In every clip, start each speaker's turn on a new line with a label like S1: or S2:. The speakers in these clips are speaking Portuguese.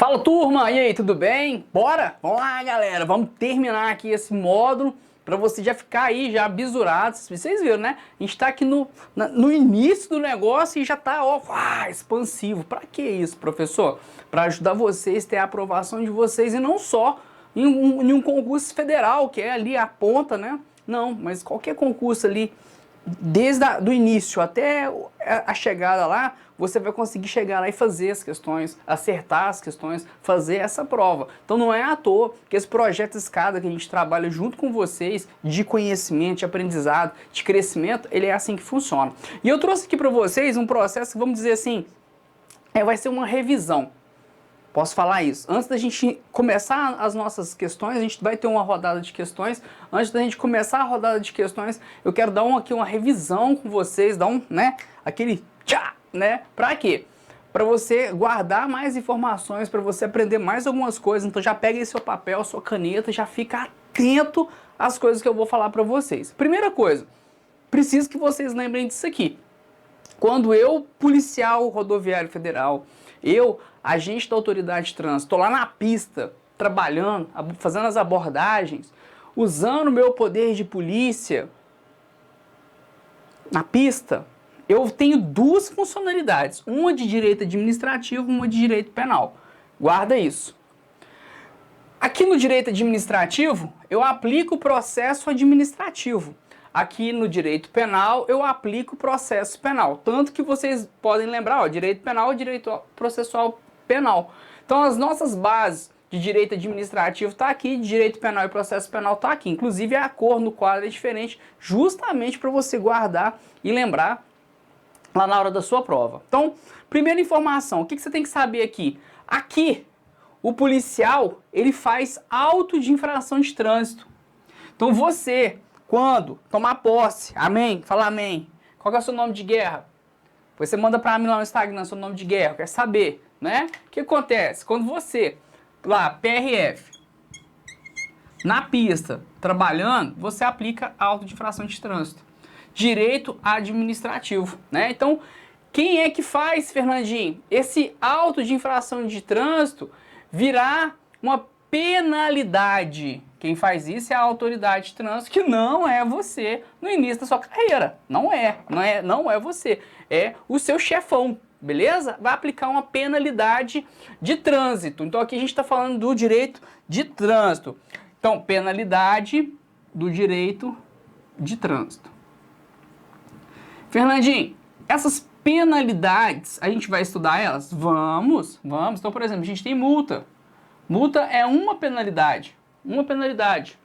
S1: Fala turma, e aí, tudo bem? Bora? Vamos lá, galera, vamos terminar aqui esse módulo para você já ficar aí, já bisurado. Vocês viram, né? A gente tá aqui no início do negócio e já tá, ó, expansivo. Para que isso, professor? Para ajudar vocês a ter a aprovação de vocês e não só em um concurso federal, que é ali a ponta, né? Não, mas qualquer concurso ali, desde o início até a chegada lá, você vai conseguir chegar lá e fazer as questões, acertar as questões, fazer essa prova. Então não é à toa que esse projeto escada que a gente trabalha junto com vocês, de conhecimento, de aprendizado, de crescimento, ele é assim que funciona. E eu trouxe aqui para vocês um processo que, vamos dizer assim, vai ser uma revisão. Posso falar isso? Antes da gente começar as nossas questões, a gente vai ter uma rodada de questões. Antes da gente começar a rodada de questões, eu quero dar aqui uma revisão com vocês, dar aquele tchá, né? Pra quê? Para você guardar mais informações, para você aprender mais algumas coisas. Então já pega aí seu papel, sua caneta, já fica atento às coisas que eu vou falar para vocês. Primeira coisa, preciso que vocês lembrem disso aqui. Quando eu, policial rodoviário federal, eu, agente da autoridade de trânsito, estou lá na pista, trabalhando, fazendo as abordagens, usando o meu poder de polícia na pista, eu tenho duas funcionalidades, uma de direito administrativo e uma de direito penal. Guarda isso. Aqui no direito administrativo, eu aplico o processo administrativo. Aqui no direito penal, eu aplico o processo penal. Tanto que vocês podem lembrar, ó, direito penal e direito processual penal. Então, as nossas bases de direito administrativo está aqui, de direito penal e processo penal está aqui. Inclusive, a cor no quadro é diferente, justamente para você guardar e lembrar lá na hora da sua prova. Então, primeira informação, o que você tem que saber aqui? Aqui, o policial, ele faz auto de infração de trânsito. Então, você, quando tomar posse, amém? Fala amém. Qual que é o seu nome de guerra? Você manda para mim lá no Instagram seu nome de guerra, quer saber, né? O que acontece? Quando você, lá, PRF, na pista, trabalhando, você aplica auto de infração de trânsito. Direito administrativo, né? Então, quem é que faz, Fernandinho, esse auto de infração de trânsito virar uma penalidade? Quem faz isso é a autoridade de trânsito, que não é você no início da sua carreira. Não é você. É o seu chefão, beleza? Vai aplicar uma penalidade de trânsito. Então aqui a gente está falando do direito de trânsito. Então, penalidade do direito de trânsito. Fernandinho, essas penalidades, a gente vai estudar elas? Vamos. Então, por exemplo, a gente tem multa. Multa é uma penalidade. Uma penalidade.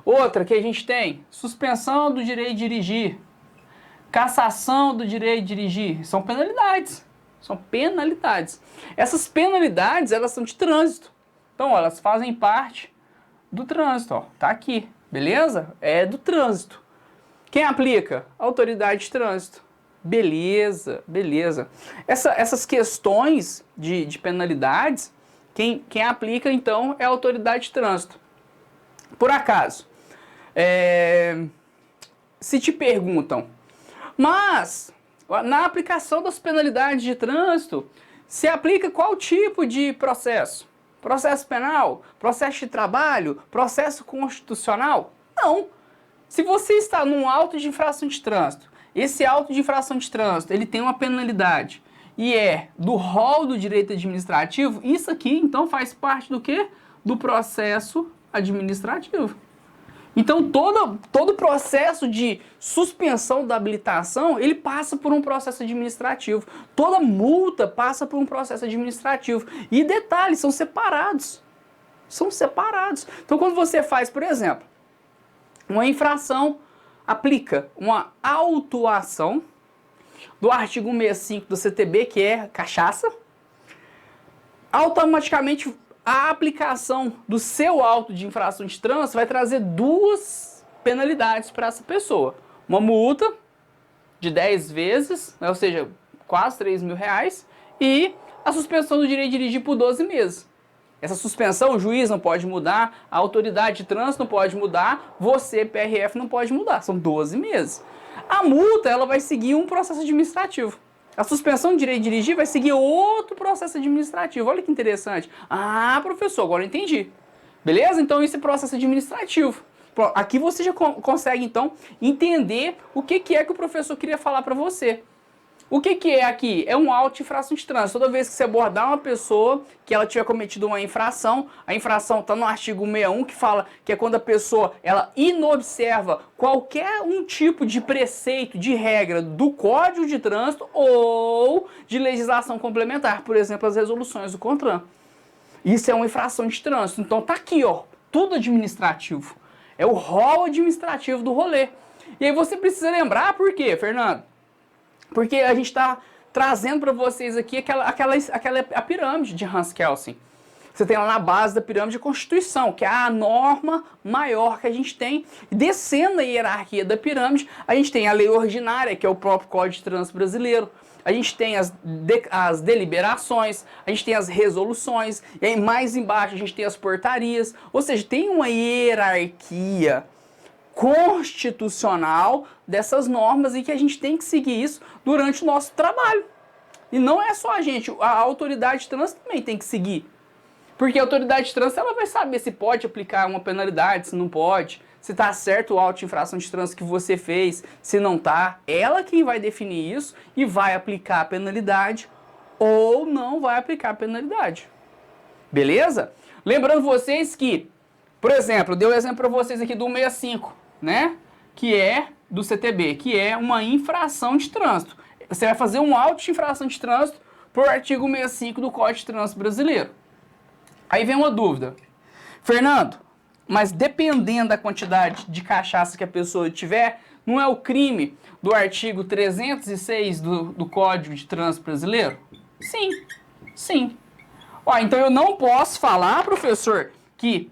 S1: Outra que a gente tem, suspensão do direito de dirigir, cassação do direito de dirigir, são penalidades. São penalidades. Essas penalidades, elas são de trânsito. Então, ó, elas fazem parte do trânsito, ó. Tá aqui, beleza? É do trânsito. Quem aplica? Autoridade de trânsito. Beleza. Essas questões de penalidades, quem aplica, então, é a autoridade de trânsito. Por acaso, se te perguntam, mas na aplicação das penalidades de trânsito, se aplica qual tipo de processo? Processo penal? Processo de trabalho? Processo constitucional? Não. Se você está num auto de infração de trânsito, esse auto de infração de trânsito, ele tem uma penalidade e é do rol do direito administrativo, isso aqui, então, faz parte do quê? Do processo administrativo. Então, todo processo de suspensão da habilitação, ele passa por um processo administrativo. Toda multa passa por um processo administrativo. E detalhes, são separados. Então, quando você faz, por exemplo, uma infração, aplica uma autuação do artigo 165 do CTB, que é cachaça, automaticamente a aplicação do seu auto de infração de trânsito vai trazer duas penalidades para essa pessoa. Uma multa de 10 vezes, né, ou seja, quase R$3.000, e a suspensão do direito de dirigir por 12 meses. Essa suspensão o juiz não pode mudar, a autoridade de trânsito não pode mudar, você, PRF, não pode mudar. São 12 meses. A multa, ela vai seguir um processo administrativo. A suspensão de direito de dirigir vai seguir outro processo administrativo. Olha que interessante. Ah, professor, agora eu entendi. Beleza? Então, esse processo administrativo. Aqui você já consegue, então, entender o que é que o professor queria falar para você. O que é aqui? É um auto de infração de trânsito. Toda vez que você abordar uma pessoa que ela tiver cometido uma infração, a infração está no artigo 61, que fala que é quando a pessoa ela inobserva qualquer um tipo de preceito, de regra do Código de Trânsito ou de legislação complementar, por exemplo, as resoluções do CONTRAN. Isso é uma infração de trânsito. Então tá aqui, ó, tudo administrativo. É o rol administrativo do rolê. E aí você precisa lembrar por quê, Fernando? Porque a gente está trazendo para vocês aqui a pirâmide de Hans Kelsen. Você tem lá na base da pirâmide a Constituição, que é a norma maior que a gente tem. Descendo a hierarquia da pirâmide, a gente tem a lei ordinária, que é o próprio Código de Trânsito brasileiro. A gente tem as deliberações, a gente tem as resoluções, e aí mais embaixo a gente tem as portarias. Ou seja, tem uma hierarquia constitucional dessas normas e que a gente tem que seguir isso durante o nosso trabalho. E não é só a gente, a autoridade de trânsito também tem que seguir. Porque a autoridade de trânsito ela vai saber se pode aplicar uma penalidade, se não pode, se está certo o auto de infração de trânsito que você fez, se não está. Ela quem vai definir isso e vai aplicar a penalidade ou não vai aplicar a penalidade. Beleza? Lembrando vocês que, por exemplo, eu dei um exemplo para vocês aqui do 65, né? Que é do CTB, que é uma infração de trânsito. Você vai fazer um auto de infração de trânsito por artigo 65 do Código de Trânsito Brasileiro. Aí vem uma dúvida. Fernando, mas dependendo da quantidade de cachaça que a pessoa tiver, não é o crime do artigo 306 do Código de Trânsito Brasileiro? Sim, sim. Ó, então eu não posso falar, professor, que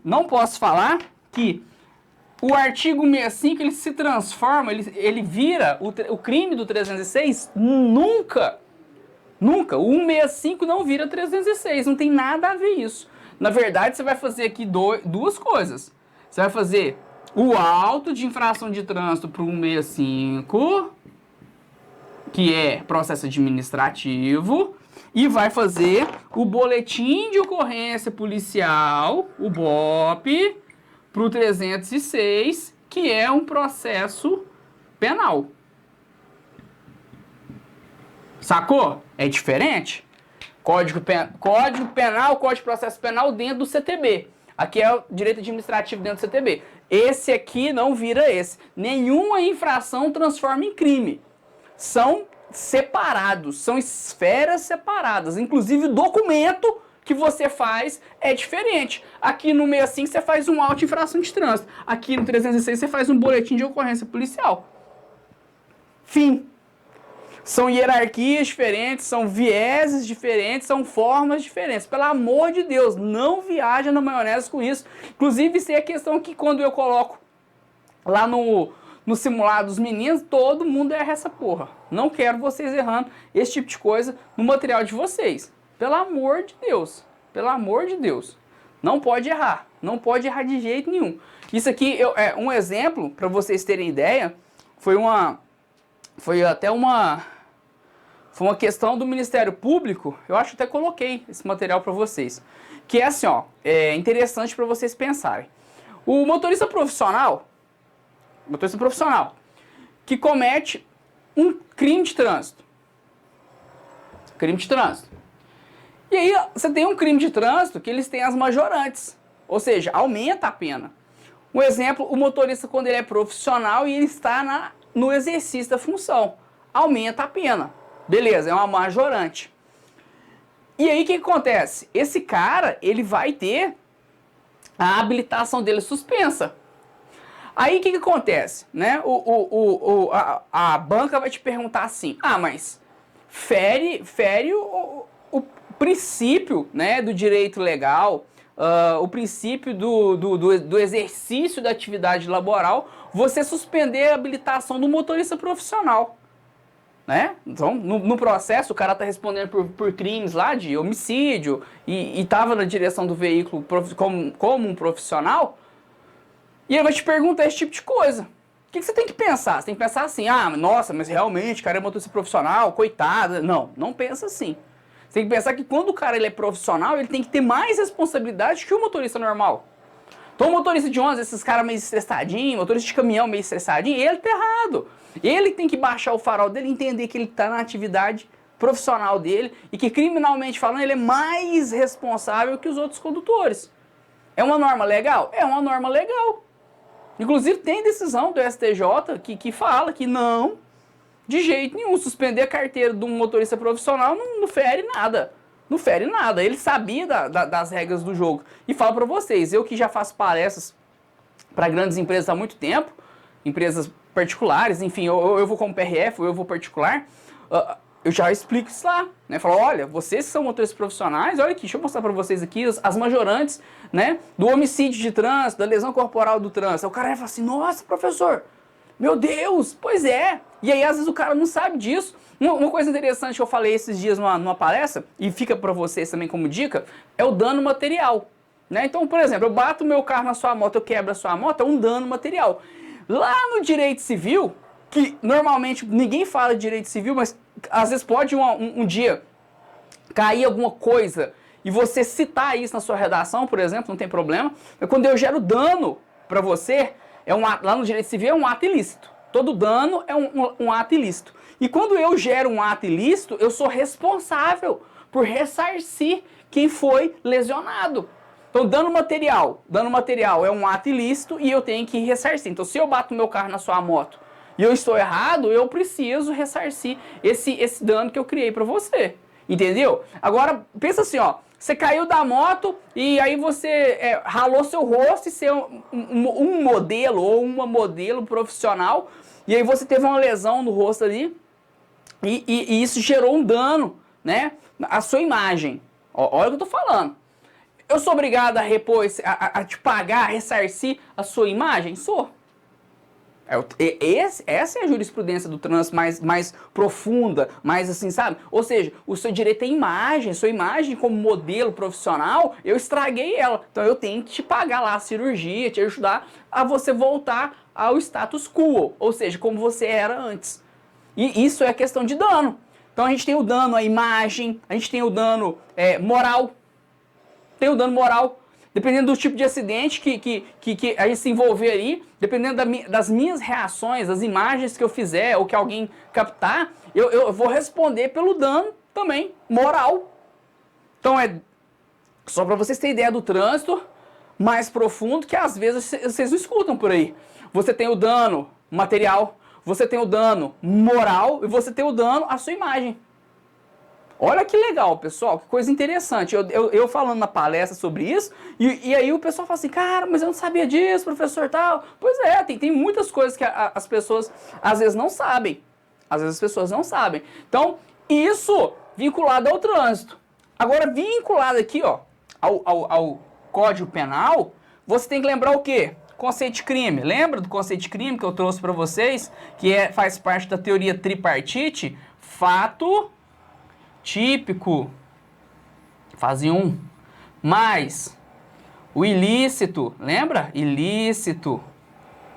S1: o artigo 65 ele se transforma, ele vira o crime do 306? Nunca! Nunca! O 165 não vira 306, não tem nada a ver isso. Na verdade, você vai fazer aqui duas coisas. Você vai fazer o auto de infração de trânsito para o 165, que é processo administrativo, e vai fazer o boletim de ocorrência policial, o BOP, para o 306, que é um processo penal. Sacou? É diferente? Código Penal, Código de Processo Penal dentro do CTB. Aqui é o direito administrativo dentro do CTB. Esse aqui não vira esse. Nenhuma infração transforma em crime. São separados, são esferas separadas. Inclusive o documento que você faz é diferente. Aqui no 65 você faz um auto de infração de trânsito. Aqui no 306 você faz um boletim de ocorrência policial. Fim. São hierarquias diferentes, são vieses diferentes, são formas diferentes. Pelo amor de Deus, não viaja na maionese com isso. Inclusive, isso é a questão que quando eu coloco lá no simulado dos meninos, todo mundo erra essa porra. Não quero vocês errando esse tipo de coisa no material de vocês. Pelo amor de Deus. Pelo amor de Deus. Não pode errar. Não pode errar de jeito nenhum. Isso aqui é um exemplo, para vocês terem ideia, foi uma questão do Ministério Público, eu acho que até coloquei esse material para vocês, que é assim, ó, é interessante para vocês pensarem. O motorista profissional que comete um crime de trânsito. E aí você tem um crime de trânsito que eles têm as majorantes, ou seja, aumenta a pena. Um exemplo, o motorista quando ele é profissional e ele está no exercício da função, aumenta a pena. Beleza, é uma majorante. E aí o que acontece? Esse cara, ele vai ter a habilitação dele suspensa. Aí o que acontece? Né? A banca vai te perguntar assim, mas fere o princípio, né, do direito legal, o princípio do exercício da atividade laboral, você suspender a habilitação do motorista profissional. Né? Então, no processo, o cara tá respondendo por crimes lá de homicídio e estava na direção do veículo como um profissional, e ele vai te perguntar esse tipo de coisa. que você tem que pensar? Você tem que pensar assim, ah, nossa, mas realmente, o cara é motorista profissional, coitado. Não, não pensa assim. Você tem que pensar que quando o cara ele é profissional, ele tem que ter mais responsabilidade que o motorista normal. Então o motorista de ônibus, esses caras meio estressadinhos, motorista de caminhão meio estressadinho, ele tá errado. Ele tem que baixar o farol dele e entender que ele tá na atividade profissional dele e que, criminalmente falando, ele é mais responsável que os outros condutores. É uma norma legal? É uma norma legal. Inclusive tem decisão do STJ que fala que não, de jeito nenhum, suspender a carteira de um motorista profissional não fere nada. Não fere nada. Ele sabia das regras do jogo. E falo pra vocês, eu que já faço palestras para grandes empresas há muito tempo, empresas particulares, enfim, eu vou como PRF, ou eu vou particular, eu já explico isso lá, né? Falo, olha, vocês que são motoristas profissionais, olha aqui, deixa eu mostrar para vocês aqui as majorantes, né, do homicídio de trânsito, da lesão corporal do trânsito. Aí o cara vai falar assim, nossa, professor, meu Deus, pois é. E aí, às vezes, o cara não sabe disso. Uma coisa interessante que eu falei esses dias numa palestra, e fica para vocês também como dica, é o dano material. Né? Então, por exemplo, eu bato o meu carro na sua moto, eu quebro a sua moto, é um dano material. Lá no direito civil, que normalmente ninguém fala de direito civil, mas às vezes pode um dia cair alguma coisa e você citar isso na sua redação, por exemplo, não tem problema. Mas quando eu gero dano para você, lá no direito civil é um ato ilícito. Todo dano é um ato ilícito. E quando eu gero um ato ilícito, eu sou responsável por ressarcir quem foi lesionado. Então, dano material é um ato ilícito e eu tenho que ressarcir. Então, se eu bato meu carro na sua moto e eu estou errado, eu preciso ressarcir esse dano que eu criei para você. Entendeu? Agora, pensa assim, ó. Você caiu da moto e aí você ralou seu rosto e ser um modelo ou uma modelo profissional. E aí você teve uma lesão no rosto ali e isso gerou um dano, né? A sua imagem. Olha o que eu tô falando. Eu sou obrigado a repor, a te pagar, a ressarcir a sua imagem? Sou. Essa é a jurisprudência do trânsito mais profunda, mais assim, sabe? Ou seja, o seu direito é imagem, sua imagem como modelo profissional, eu estraguei ela. Então eu tenho que te pagar lá a cirurgia, te ajudar a você voltar ao status quo, ou seja, como você era antes. E isso é questão de dano. Então a gente tem o dano à imagem, a gente tem o dano moral. Tem o dano moral. Dependendo do tipo de acidente que a gente se envolver aí, dependendo das minhas reações, das imagens que eu fizer ou que alguém captar, eu vou responder pelo dano também moral. Então só para vocês terem ideia do trânsito mais profundo que às vezes vocês não escutam por aí. Você tem o dano material, você tem o dano moral e você tem o dano à sua imagem. Olha que legal, pessoal, que coisa interessante. Eu falando na palestra sobre isso, e aí o pessoal fala assim, cara, mas eu não sabia disso, professor, tal. Pois é, tem muitas coisas que as pessoas às vezes não sabem. Às vezes as pessoas não sabem. Então, isso vinculado ao trânsito. Agora, vinculado aqui, ó, ao Código Penal, você tem que lembrar o quê? Conceito de crime. Lembra do conceito de crime que eu trouxe para vocês? Que faz parte da teoria tripartite? Fato típico, fase 1, mais o ilícito, lembra? Ilícito,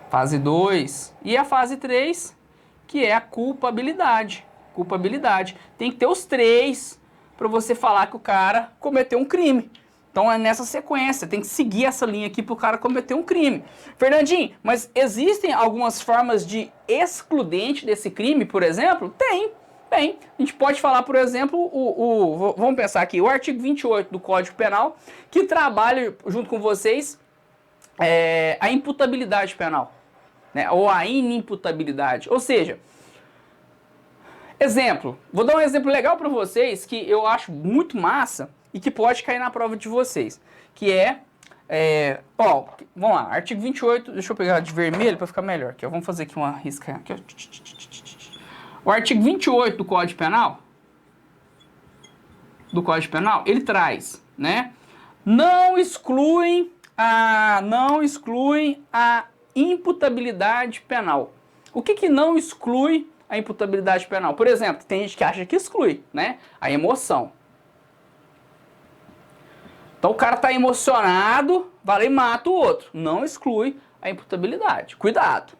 S1: fase 2, e a fase 3, que é a culpabilidade. Culpabilidade. Tem que ter os 3 para você falar que o cara cometeu um crime. Então é nessa sequência, tem que seguir essa linha aqui para o cara cometer um crime. Fernandinho, mas existem algumas formas de excludente desse crime, por exemplo? Tem. Bem, a gente pode falar, por exemplo, vamos pensar aqui, o artigo 28 do Código Penal, que trabalha junto com vocês a imputabilidade penal, né, ou a inimputabilidade. Ou seja, exemplo, vou dar um exemplo legal para vocês que eu acho muito massa e que pode cair na prova de vocês, que vamos lá, artigo 28, deixa eu pegar de vermelho para ficar melhor, aqui, ó, vamos fazer aqui uma risca aqui, ó. O artigo 28 do Código Penal, ele traz, né, não exclui a imputabilidade penal. O que não exclui a imputabilidade penal? Por exemplo, tem gente que acha que exclui, né, a emoção. Então o cara tá emocionado, vai lá e mata o outro. Não exclui a imputabilidade. Cuidado.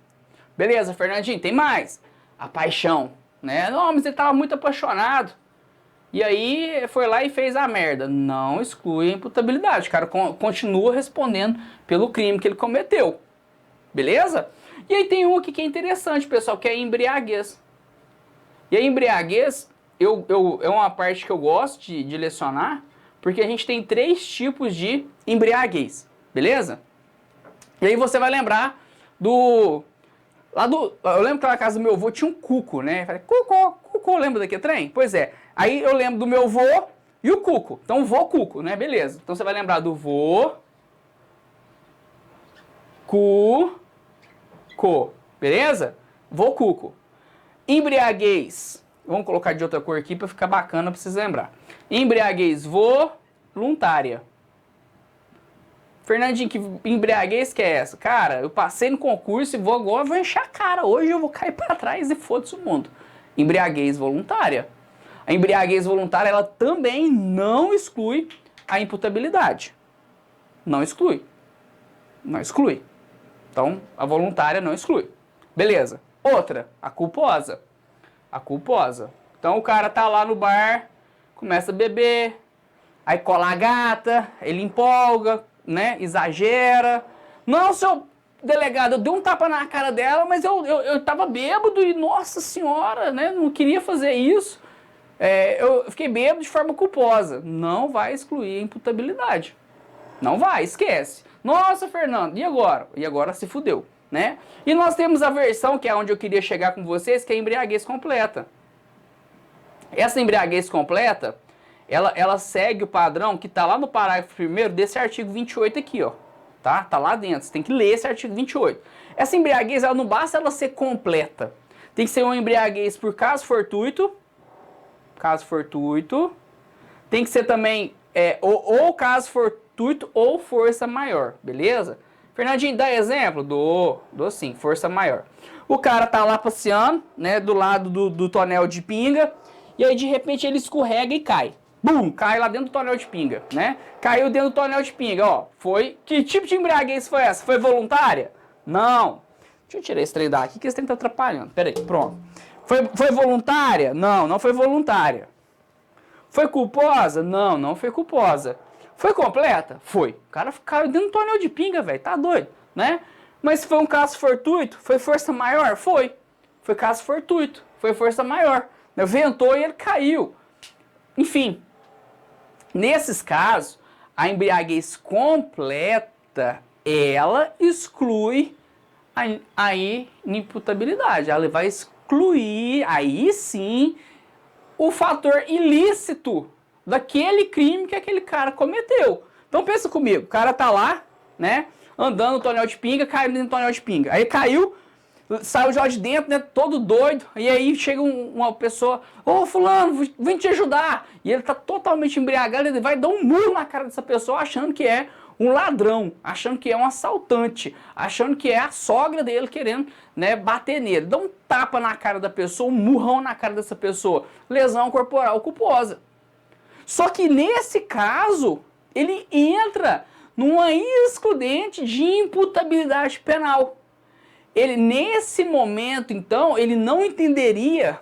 S1: Beleza, Fernandinho, tem mais. A paixão, né? Não, mas ele tava muito apaixonado. E aí foi lá e fez a merda. Não exclui a imputabilidade. O cara continua respondendo pelo crime que ele cometeu. Beleza? E aí tem um aqui que é interessante, pessoal, que é a embriaguez. E a embriaguez é uma parte que eu gosto de lecionar, porque a gente tem 3 tipos de embriaguez. Beleza? E aí você vai lembrar do... eu lembro que lá na casa do meu avô tinha um cuco, né? Eu falei, cuco, lembra daquele trem? Pois é. Aí eu lembro do meu avô e o cuco. Então, vô, cuco, né? Beleza. Então, você vai lembrar do vô, cuco. Beleza? Vô, cuco. Embriaguez. Vamos colocar de outra cor aqui pra ficar bacana pra vocês lembrar. Embriaguez voluntária. Fernandinho, que embriaguez que é essa? Cara, eu passei no concurso e vou encher a cara. Hoje eu vou cair pra trás e foda-se o mundo. Embriaguez voluntária. A embriaguez voluntária, ela também não exclui a imputabilidade. Não exclui. Não exclui. Então, a voluntária não exclui. Beleza. Outra, a culposa. A culposa. Então, o cara tá lá no bar, começa a beber, aí cola a gata, ele empolga, né, exagera. Não, seu delegado, eu dei um tapa na cara dela, mas eu tava bêbado e, nossa senhora, né, não queria fazer isso. Eu fiquei bêbado de forma culposa. Não vai excluir a imputabilidade. Não vai, esquece. Nossa, Fernando, e agora? E agora se fudeu, né? E nós temos a versão, que é onde eu queria chegar com vocês, que é a embriaguez completa. Essa embriaguez completa, ela segue o padrão que está lá no parágrafo 1º desse artigo 28 aqui, ó. Tá lá dentro, você tem que ler esse artigo 28. Essa embriaguez, ela não basta ela ser completa. Tem que ser uma embriaguez por caso fortuito. Tem que ser também ou caso fortuito ou força maior, beleza? Fernandinho, dá exemplo? Dou sim, força maior. O cara tá lá passeando, né, do lado do tonel de pinga, e aí de repente ele escorrega e cai. Bum, cai lá dentro do tonel de pinga, né? Caiu dentro do tonel de pinga, ó. Que tipo de embriaguez foi essa? Foi voluntária? Não. Deixa eu tirar esse trem daqui, que esse trem tá atrapalhando. Pera aí, pronto. Foi voluntária? Não, não foi voluntária. Foi culposa? Não, não foi culposa. Foi completa? Foi. O cara caiu dentro do tonel de pinga, velho. Tá doido, né? Mas foi um caso fortuito? Foi força maior? Foi. Foi caso fortuito. Foi força maior. Ventou e ele caiu. Enfim. Nesses casos, a embriaguez completa, ela exclui a inimputabilidade. Ela vai excluir, aí sim, o fator ilícito daquele crime que aquele cara cometeu. Então pensa comigo, o cara tá lá, né, andando no tonel de pinga, caiu dentro do tonel de pinga. Aí caiu, saiu já de dentro, né, todo doido, e aí chega uma pessoa, ô fulano, vem te ajudar. E ele tá totalmente embriagado, ele vai dar um murro na cara dessa pessoa achando que é um ladrão, achando que é um assaltante, achando que é a sogra dele querendo, né, bater nele. Dá um tapa na cara da pessoa, um murrão na cara dessa pessoa. Lesão corporal culposa. Só que nesse caso, ele entra numa excludente de imputabilidade penal. Ele, nesse momento, então, ele não entenderia,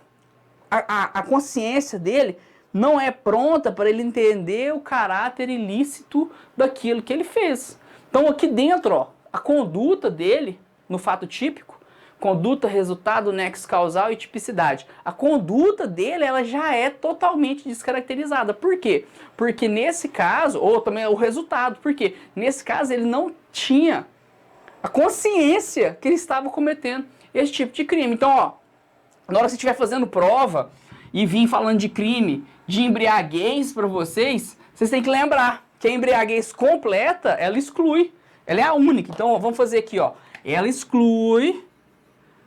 S1: a consciência dele não é pronta para ele entender o caráter ilícito daquilo que ele fez. Então aqui dentro, ó, a conduta dele, no fato típico, conduta, resultado, nexo causal e tipicidade. A conduta dele, ela já é totalmente descaracterizada. Por quê? Porque nesse caso, ou também o resultado, porque nesse caso ele não tinha a consciência que ele estava cometendo esse tipo de crime. Então, ó, na hora que você estiver fazendo prova e vir falando de crime, de embriaguez para vocês, vocês têm que lembrar que a embriaguez completa, ela exclui. Ela é a única. Então, ó, vamos fazer aqui, ó. Ela exclui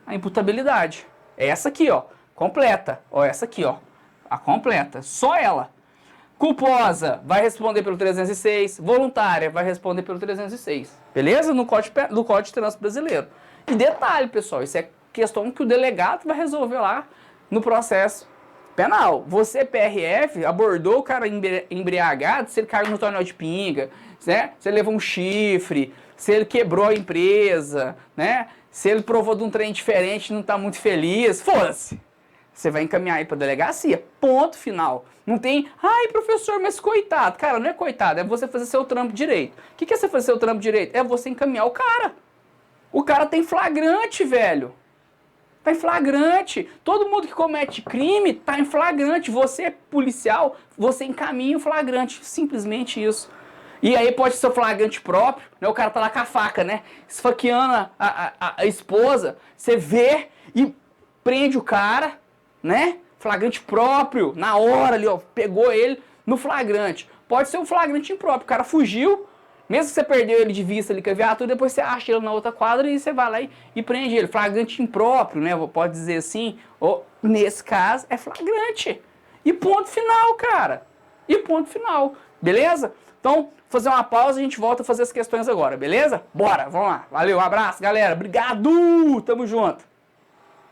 S1: a imputabilidade. Essa aqui, ó, completa. Ó, essa aqui, ó, a completa. Só ela. Culposa vai responder pelo 306. Voluntária vai responder pelo 306. Beleza? No Código de Trânsito Brasileiro. E detalhe, pessoal, isso é questão que o delegado vai resolver lá no processo penal. Você, PRF, abordou o cara embriagado, se ele caiu no tonel de pinga, né? Se ele levou um chifre, se ele quebrou a empresa, né? Se ele provou de um trem diferente, não tá muito feliz, foda-se. Você vai encaminhar ele pra delegacia. Ponto final. Não tem, ai professor, mas coitado. Cara, não é coitado, é você fazer seu trampo direito. O que é você fazer seu trampo direito? É você encaminhar o cara. O cara tem flagrante, velho. Tá em flagrante. Todo mundo que comete crime tá em flagrante. Você é policial, você encaminha o flagrante. Simplesmente isso. E aí pode ser o flagrante próprio, né? O cara tá lá com a faca, né? Esfaqueando a esposa. Você vê e prende o cara, né? Flagrante próprio, na hora ali, ó. Pegou ele no flagrante. Pode ser um flagrante impróprio. O cara fugiu. Mesmo que você perdeu ele de vista ali com a viatura, depois você acha ele na outra quadra e você vai lá e prende ele. Flagrante impróprio, né? Pode dizer assim. Ou, nesse caso, é flagrante. E ponto final, cara. E ponto final. Beleza? Então, vou fazer uma pausa e a gente volta a fazer as questões agora, beleza? Bora, vamos lá. Valeu, um abraço, galera. Obrigado! Tamo junto.